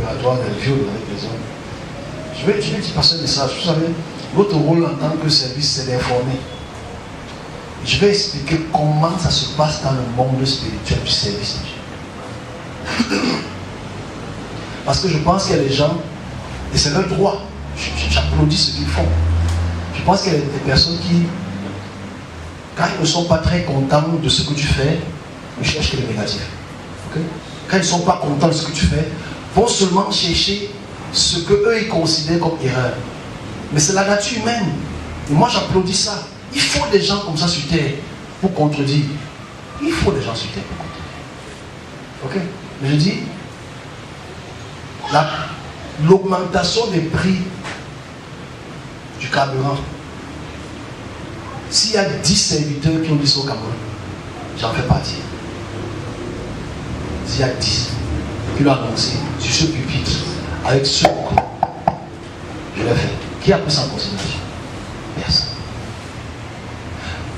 violatoire, des viols avec les hommes. Je vais te passer un message. Vous savez, votre rôle en tant que service, c'est d'informer. Je vais expliquer comment ça se passe dans le monde spirituel du service de Dieu. Parce que je pense qu'il y a des gens, et c'est leur droit, j'applaudis ce qu'ils font. Je pense qu'il y a des personnes qui, quand ils ne sont pas très contents de ce que tu fais, ils cherchent que le négatif. Okay? Quand ils ne sont pas contents de ce que tu fais, vont seulement chercher ce qu'eux ils considèrent comme erreur. Mais c'est la nature humaine. Et moi j'applaudis ça. Il faut des gens comme ça sur terre pour contredire. Il faut des gens sur terre pour contredire. Ok? Mais je dis, l'augmentation des prix du carburant, s'il y a 10 serviteurs qui ont dit ça au Cameroun, j'en fais partie. S'il y a 10 qui l'ont annoncé sur ce pupitre, avec ce mot, je l'ai fait. Qui a pris ça en considération? Personne.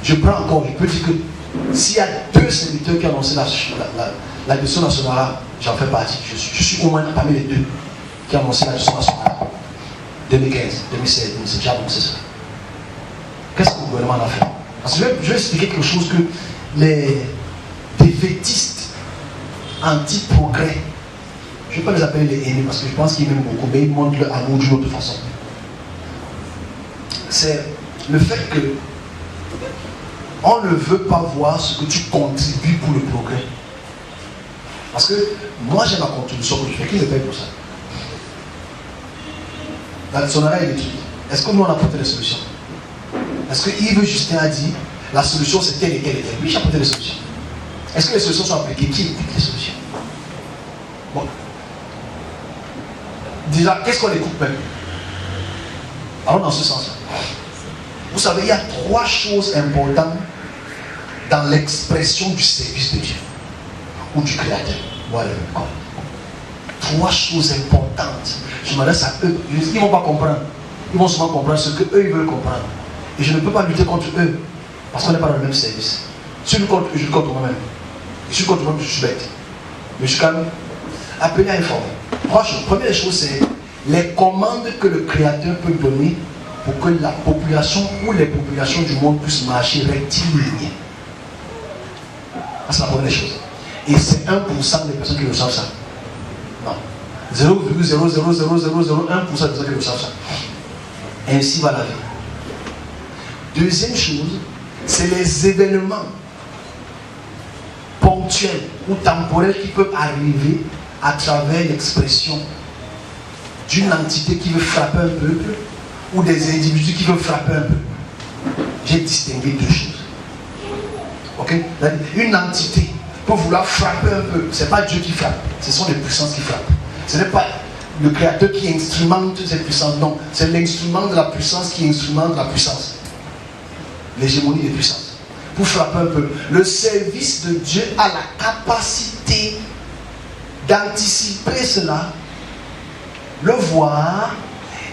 Je prends encore, je peux dire que s'il y a 2 serviteurs qui ont annoncé la leçon nationale, j'en fais partie. Je suis au moins parmi les 2 qui ont annoncé la leçon nationale. 2015, 2016, 2017, j'ai annoncé ça. Qu'est-ce que le gouvernement a fait? Parce que je vais expliquer quelque chose que les défaitistes anti-progrès, je ne vais pas les appeler les ennemis parce que je pense qu'ils m'aiment beaucoup, mais ils montrent leur amour d'une autre façon. C'est le fait que on ne veut pas voir ce que tu contribues pour le progrès. Parce que moi j'ai ma contribution que je fais, qui me paye pour ça? La dictionnaire est détruite. Est-ce que nous on a apporté des solutions? Est-ce que Yves Justin a dit la solution c'est telle et telle et telle? Oui, j'ai apporté des solutions. Est-ce que les solutions sont appliquées? Qui écoute les solutions? Bon. Déjà, qu'est-ce qu'on écoute même? Allons dans ce sens-là. Vous savez, il y a 3 choses importantes dans l'expression du service de Dieu ou du Créateur. Voilà. 3 choses importantes. Je m'adresse à eux. Ils ne vont pas comprendre. Ils vont seulement comprendre ce qu'eux ils veulent comprendre. Et je ne peux pas lutter contre eux parce qu'on n'est pas dans le même service. Si je lutte contre eux, je lutte contre moi-même. Et si je lutte contre moi-même, je suis bête. Mais je suis quand même appelé à informer. 3 choses. Première chose, c'est les commandes que le Créateur peut donner pour que la population ou les populations du monde puissent marcher rectiligne. C'est la première chose. Et c'est 1% des personnes qui le savent ça. Non. 0,00001% des personnes qui le savent ça. Ainsi va la vie. Deuxième chose, c'est les événements ponctuels ou temporels qui peuvent arriver à travers l'expression d'une entité qui veut frapper un peuple ou des individus qui veulent frapper un peu. J'ai distingué 2 choses. Ok? Une entité peut vouloir frapper un peu. Ce n'est pas Dieu qui frappe, ce sont les puissances qui frappent. Ce n'est pas le Créateur qui instrumente cette puissance, non. C'est l'instrument de la puissance qui instrumente la puissance. L'hégémonie des puissances. Pour frapper un peu. Le service de Dieu a la capacité d'anticiper cela, le voir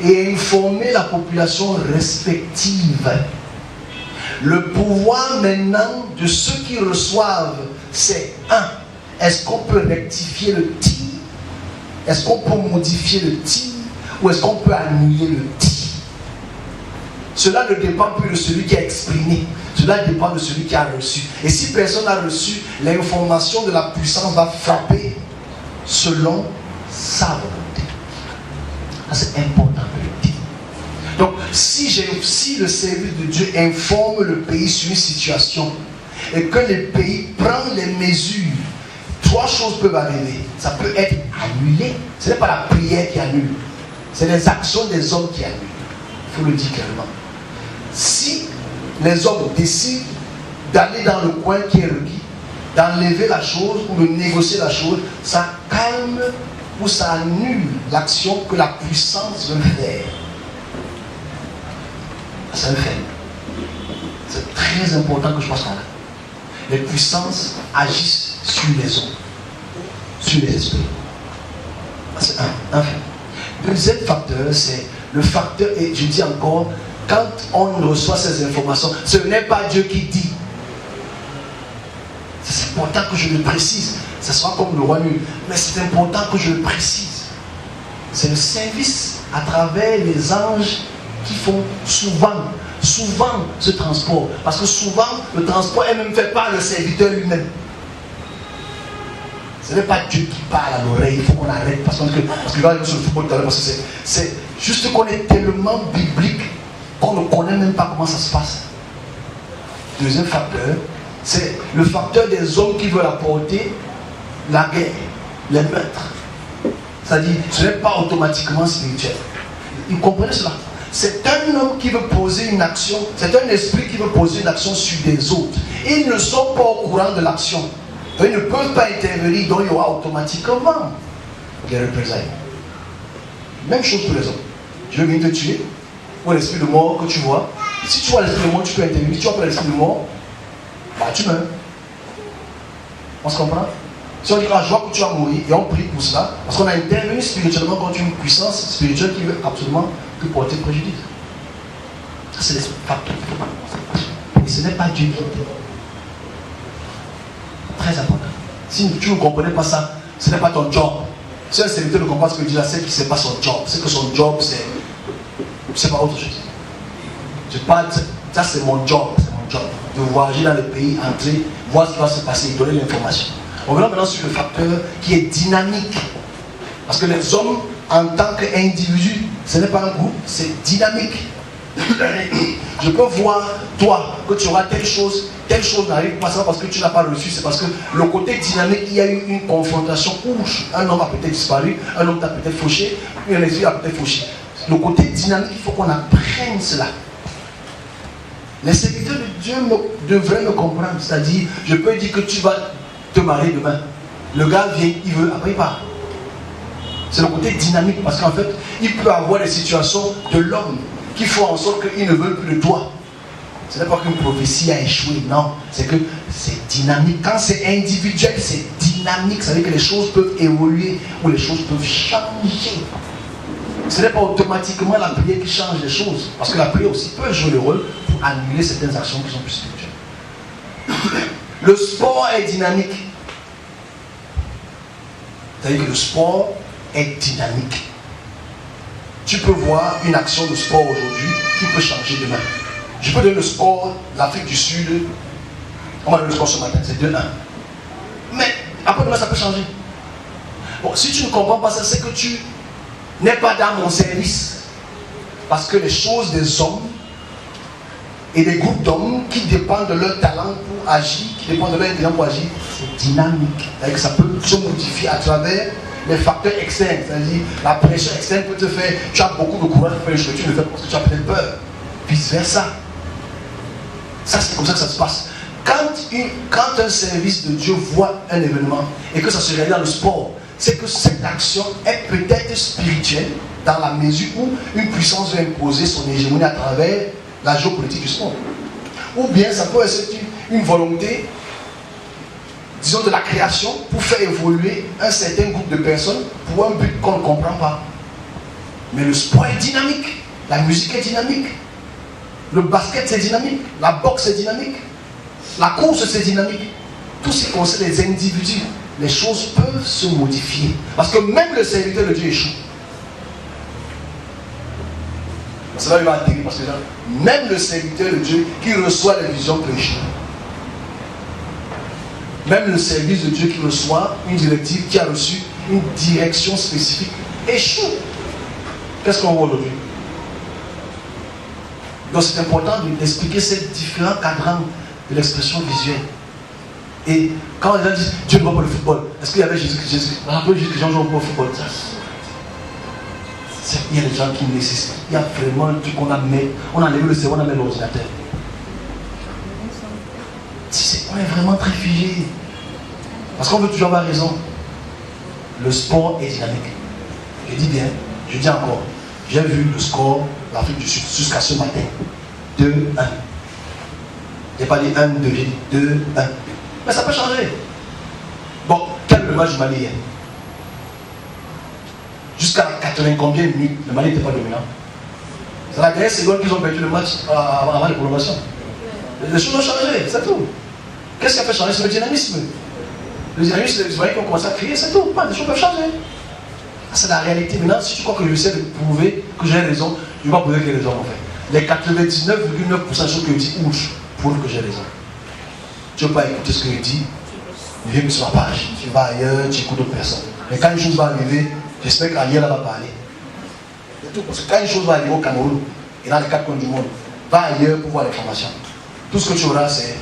et informer la population respective. Le pouvoir maintenant de ceux qui reçoivent, c'est 1. Est-ce qu'on peut rectifier le tir? Est-ce qu'on peut modifier le tir? Ou est-ce qu'on peut annuler le tir? Cela ne dépend plus de celui qui a exprimé. Cela dépend de celui qui a reçu. Et si personne n'a reçu, l'information de la puissance va frapper selon sa volonté. C'est important de le dire. Donc, si le service de Dieu informe le pays sur une situation et que le pays prend les mesures, 3 choses peuvent arriver. Ça peut être annulé. Ce n'est pas la prière qui annule. C'est les actions des hommes qui annulent. Il faut le dire clairement. Si les hommes décident d'aller dans le coin qui est requis, d'enlever la chose ou de négocier la chose, ça calme ou ça annule l'action que la puissance veut faire. Ça le fait. C'est très important que je pense là. Les puissances agissent sur les hommes, sur les esprits. C'est un fait. Deuxième facteur, c'est le facteur, et je dis encore, quand on reçoit ces informations, ce n'est pas Dieu qui dit. C'est important que je le précise. Ce sera comme le roi nul. Mais c'est important que je le précise. C'est le service à travers les anges qui font souvent ce transport. Parce que souvent, le transport est même fait par le serviteur lui-même. Ce n'est pas Dieu qui parle à l'oreille, il faut qu'on arrête. Parce qu'il va arriver sur le football tout à l'heure, parce que c'est juste qu'on est tellement biblique qu'on ne connaît même pas comment ça se passe. Deuxième facteur, c'est le facteur des hommes qui veulent apporter la guerre, les meurtres. C'est-à-dire, ce n'est pas automatiquement spirituel. Vous comprenez cela? C'est un homme qui veut poser une action, c'est un esprit qui veut poser une action sur des autres. Ils ne sont pas au courant de l'action. Ils ne peuvent pas intervenir, donc il y aura automatiquement des représailles. Même chose pour les hommes. Je viens te tuer, ou l'esprit de mort que tu vois. Si tu vois l'esprit de mort, tu peux intervenir. Si tu vois pas l'esprit de mort, bah tu meurs. On se comprend? Si on dit, je vois que tu vas mourir, et on prie pour cela, parce qu'on a intervenu spirituellement contre une puissance spirituelle qui veut absolument te porter préjudice. Ça, c'est les facteurs. Et ce n'est pas Dieu qui t'aide. Très important. Si tu ne comprenais pas ça, ce n'est pas ton job. Si un serviteur ne comprend pas ce que Dieu a, c'est que ce n'est pas son job. C'est que son job, c'est pas autre chose. Je parle, ça c'est mon job. C'est mon job. De voyager dans le pays, entrer, voir ce qui va se passer, donner l'information. On va maintenant sur le facteur qui est dynamique. Parce que les hommes, en tant qu'individus, ce n'est pas un groupe, c'est dynamique. Je peux voir, toi, que tu auras telle chose n'arrive pas ça parce que tu n'as pas reçu, c'est parce que le côté dynamique, il y a eu une confrontation où un homme a peut-être disparu, un homme t'a peut-être fauché, un esprit a peut-être fauché. Le côté dynamique, il faut qu'on apprenne cela. Les serviteurs de Dieu devraient me comprendre, c'est-à-dire, je peux dire que tu vas te marier demain. Le gars vient, il veut, après il part. C'est le côté dynamique, parce qu'en fait, il peut avoir des situations de l'homme qui font en sorte qu'il ne veut plus de toi. Ce n'est pas qu'une prophétie a échoué, non. C'est que c'est dynamique. Quand c'est individuel, c'est dynamique. Ça veut dire que les choses peuvent évoluer ou les choses peuvent changer. Ce n'est pas automatiquement la prière qui change les choses. Parce que la prière aussi peut jouer le rôle pour annuler certaines actions qui sont plus spirituelles. Le sport est dynamique. C'est-à-dire que le sport est dynamique. Tu peux voir une action de sport aujourd'hui qui peut changer demain. Je peux donner le score de l'Afrique du Sud. On va donner le score ce matin, c'est 2-1. Mais après demain, ça peut changer. Bon, si tu ne comprends pas ça, c'est que tu n'es pas dans mon service. Parce que les choses des hommes et des groupes d'hommes qui dépendent de leur talent pour agir, qui dépendent de leur intelligence pour agir, c'est dynamique. C'est-à-dire que ça peut se modifier à travers les facteurs externes. C'est-à-dire la pression externe peut te faire, tu as beaucoup de courage pour faire les choses, tu le fais parce que tu as peut-être peur. Vice versa. Ça, c'est comme ça que ça se passe. Quand un service de Dieu voit un événement et que ça se réalise dans le sport, c'est que cette action est peut-être spirituelle dans la mesure où une puissance veut imposer son hégémonie à travers la géopolitique du sport. Ou bien ça peut être une volonté, disons, de la création pour faire évoluer un certain groupe de personnes pour un but qu'on ne comprend pas. Mais le sport est dynamique, la musique est dynamique. Le basket c'est dynamique, la boxe c'est dynamique, la course c'est dynamique. Tout ce qui concerne les individus, les choses peuvent se modifier. Parce que même le serviteur de Dieu échoue. C'est là où il va atterrir parce que même le serviteur de Dieu qui reçoit les visions peut échouer. Même le service de Dieu qui reçoit une directive, qui a reçu une direction spécifique, échoue. Qu'est-ce qu'on voit aujourd'hui? Donc c'est important d'expliquer ces différents cadrans de l'expression visuelle. Et quand les gens disent Dieu ne va pas le football, est-ce qu'il y avait Jésus-Christ? On rappelle juste que les gens jouent pas au football. Il y a des gens qui nécessitent. Il y a vraiment un truc qu'on a mis. On a enlevé le cerveau, on a mis l'ordinateur. On est vraiment très figé. Parce qu'on veut toujours avoir raison. Le sport est dynamique. Je dis bien, je dis encore. J'ai vu le score de l'Afrique du Sud jusqu'à ce matin. 2-1. Je n'ai pas dit 1-2, j'ai dit 2-1. Mais ça peut changer. Bon, quel est le match du Mali hier? Jusqu'à 80 combien de minutes, le Mali n'était pas dominant. C'est la dernière seconde qu'ils ont perdu le match avant la prolongation. Les choses ont changé, c'est tout. Qu'est-ce qui a fait changer? C'est le dynamisme. Le dynamisme, les Israéliens qui ont commencé à crier, c'est tout. Les choses peuvent changer. C'est la réalité. Maintenant, si tu crois que je sais de prouver que j'ai raison, je ne vais pas prouver que j'ai raison en fait. Les 99,9% de choses que je dis outre prouvent que j'ai raison. Tu ne veux pas écouter ce que je dis, ne viens sur ma page. Tu vas ailleurs, tu écoutes d'autres personnes. Mais quand une chose va arriver, j'espère qu'ailleurs elle va parler. C'est tout. Parce que quand une chose va arriver au Cameroun et dans les 4 coins du monde, va ailleurs pour voir l'information. Tout ce que tu auras, c'est